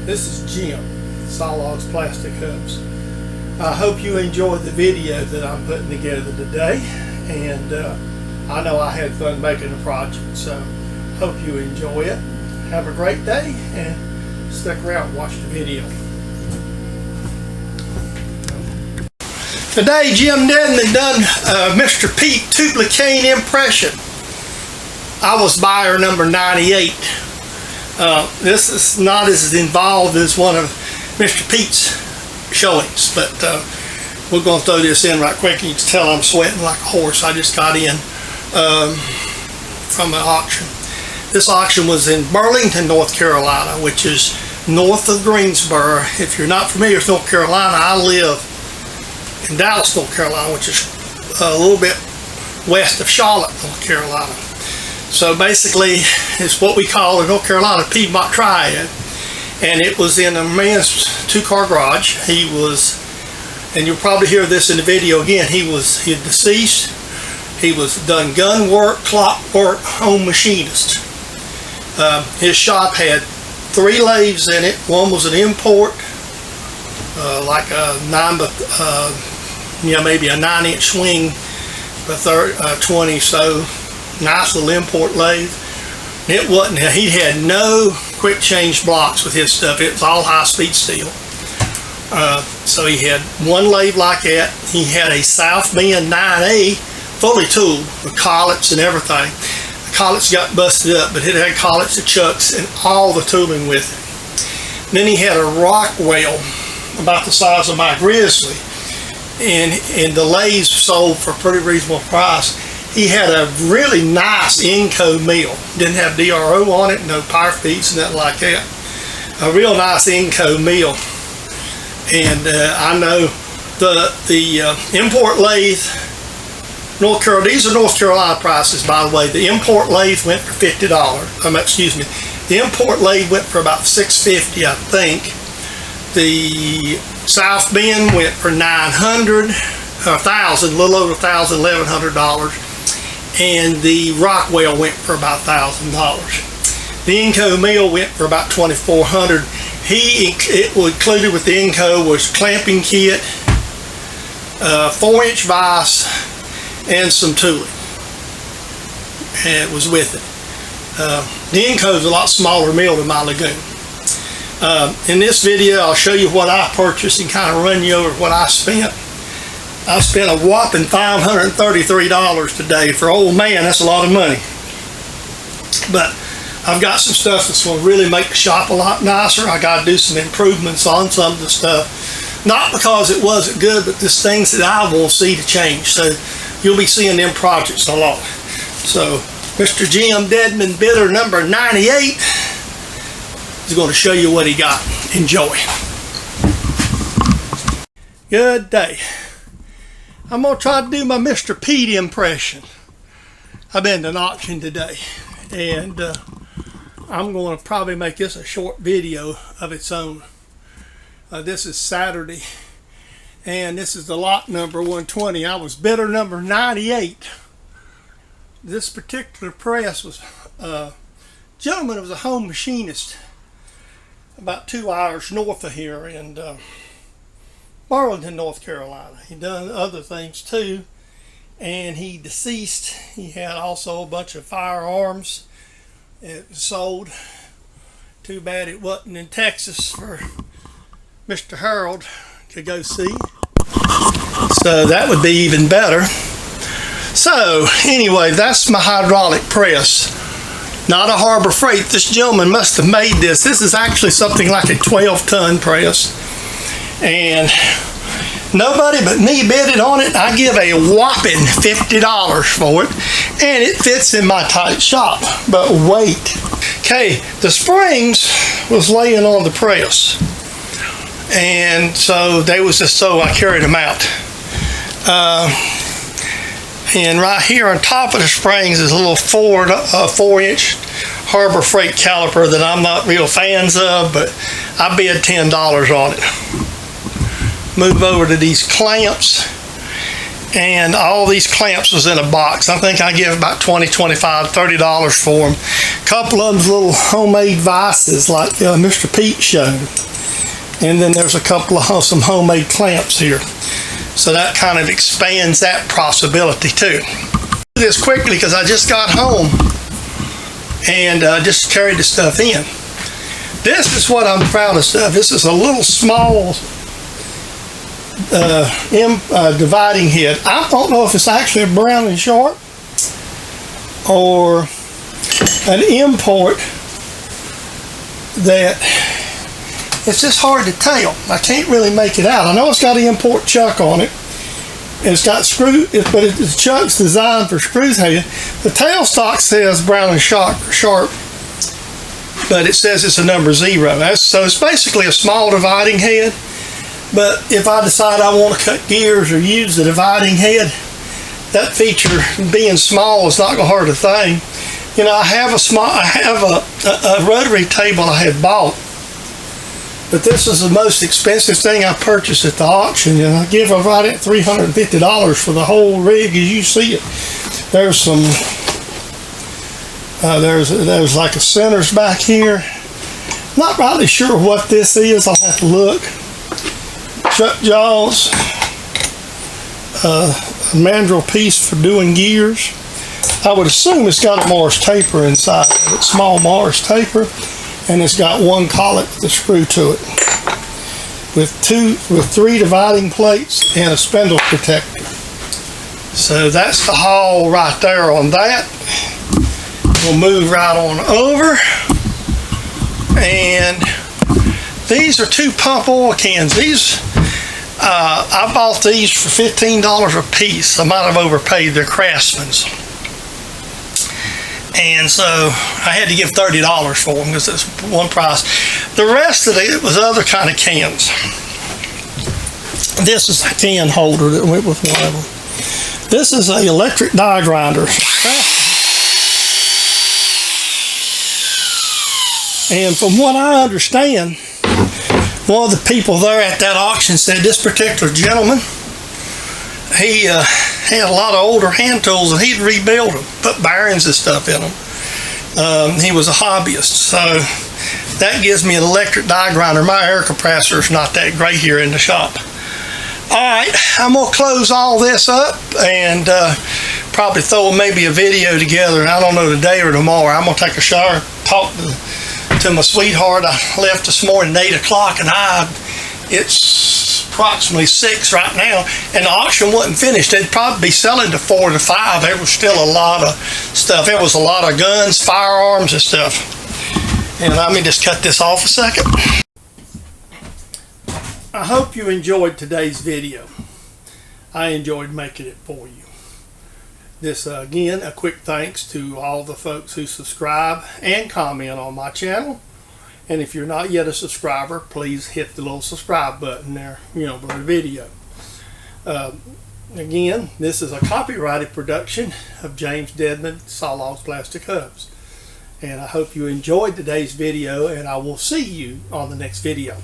This is Jim, Sawlogs Plastic Hubs. I hope you enjoyed the video that I'm putting together today, and I know I had fun making the project, so hope you enjoy it. Have a great day and stick around and watch the video. Today Jim Dedman done Mr. Pete Tubalcain impression. I was buyer number 98. This is not as involved as one of Mr. Pete's showings, but we're going to throw this in right quick. You can tell I'm sweating like a horse. I just got in from an auction. This auction was in Burlington, North Carolina, which is north of Greensboro. If you're not familiar with North Carolina, I live in Dallas, North Carolina, which is a little bit west of Charlotte, North Carolina. So basically, it's what we call the North Carolina Piedmont Triad, and it was in a man's two-car garage. He was, and you'll probably hear this in the video again, he had deceased. He was done gun work, clock work, home machinist. His shop had 3 lathes in it. One was an import, like a maybe a 9-inch swing, but 20 so. Nice little import lathe. It wasn't, he had no quick change blocks with his stuff. It was all high-speed steel. So he had one lathe like that. He had a South Bend 9A fully tooled with collets and everything. The collets got busted up, but it had collets and chucks and all the tooling with it. Then he had a Rockwell about the size of my Grizzly, and the lathes sold for a pretty reasonable price. He had a really nice Inco mill. Didn't have DRO on it, no power feeds, nothing like that. A real nice Inco mill. And I know the import lathe, North Carolina, these are North Carolina prices, by the way. The import lathe went for $50. Excuse me. The import lathe went for about $650, I think. The South Bend went for $900, $1,000, a little over $1,000, $1,100. And the Rockwell went for about $1,000. The Inco mill went for about $2,400. It was included with the Inco was clamping kit, 4-inch vise, and some tooling. And it was with it. The Inco is a lot smaller mill than my Lagun. In this video, I'll show you what I purchased and kind of run you over what I spent. I spent a whopping $533 today. For old man, that's a lot of money. But I've got some stuff that's going to really make the shop a lot nicer. I got to do some improvements on some of the stuff. Not because it wasn't good, but just things that I want to see to change. So you'll be seeing them projects a lot. So Mr. Jim Dedman, bidder number 98, is going to show you what he got. Enjoy. Good day. I'm going to try to do my Mr. Pete impression. I've been to an auction today, and I'm going to probably make this a short video of its own. This is Saturday, and this is the lot number 120. I was bidder number 98. This particular press was gentleman was a home machinist about 2 hours north of here, and Burlington, North Carolina. He done other things too, and he deceased. He had also a bunch of firearms. It was sold. Too bad it wasn't in Texas for Mr. Harold to go see. So that would be even better. So anyway, that's my hydraulic press. Not a Harbor Freight. This gentleman must have made this. This is actually something like a 12-ton press. And nobody but me bidded on it. I give a whopping $50 for it, and it fits in my tight shop. But wait, okay, the springs was laying on the press, and so they was just so I carried them out. And right here on top of the springs is a little 4-inch Harbor Freight caliper that I'm not real fans of, but I bid $10 on it. Move over to these clamps, and all these clamps was in a box. I think I give about $20, $25, $30 for them. A couple of them's little homemade vices like Mr. Pete showed. And then there's a couple of some homemade clamps here. So that kind of expands that possibility too. Do this quickly because I just got home and just carried the stuff in. This is what I'm proudest of. This is a little small dividing head. I don't know if it's actually a Brown and Sharp or an import that it's just hard to tell. I can't really make it out. I know it's got an import chuck on it. It's got screw, but the chuck's designed for screw head. The tailstock says Brown and Sharp, but it says it's a number 0. So it's basically a small dividing head. But if I decide I want to cut gears or use the dividing head, that feature being small is not going to hurt a thing. You know, I have a rotary table I had bought, but this is the most expensive thing I purchased at the auction, and I give right at $350 for the whole rig as you see it. There's some, there's like a centers back here. Not really sure what this is. I'll have to look. Chuck jaws, a mandrel piece for doing gears. I would assume it's got a Morse taper inside. It's small Morse taper, and it's got one collet with a screw to it, with 3 dividing plates and a spindle protector. So that's the haul right there on that. We'll move right on over, and these are 2 pump oil cans. These I bought these for $15 a piece. I might have overpaid. They're Craftsman's. And so I had to give $30 for them because it's one price. The rest of it was other kind of cans. This is a can holder that went with one of them. This is an electric die grinder. And from what I understand, one of the people there at that auction said this particular gentleman, he had a lot of older hand tools and he'd rebuild them, put bearings and stuff in them. He was a hobbyist, so that gives me an electric die grinder. My air compressor is not that great here in the shop. Alright, I'm going to close all this up and probably throw maybe a video together. I don't know, today or tomorrow. I'm going to take a shower, talk to my sweetheart. I left this morning at 8 o'clock and it's approximately 6 right now, and the auction wasn't finished. They'd probably be selling to 4 to 5. There was still a lot of stuff. There was a lot of guns, firearms and stuff. And let me just cut this off a second. I hope you enjoyed today's video. I enjoyed making it for you. This again, a quick thanks to all the folks who subscribe and comment on my channel. And if you're not yet a subscriber, please hit the little subscribe button there, below the video. Again, this is a copyrighted production of James Dedman, Sawlogs Plastic Hubs. And I hope you enjoyed today's video, and I will see you on the next video.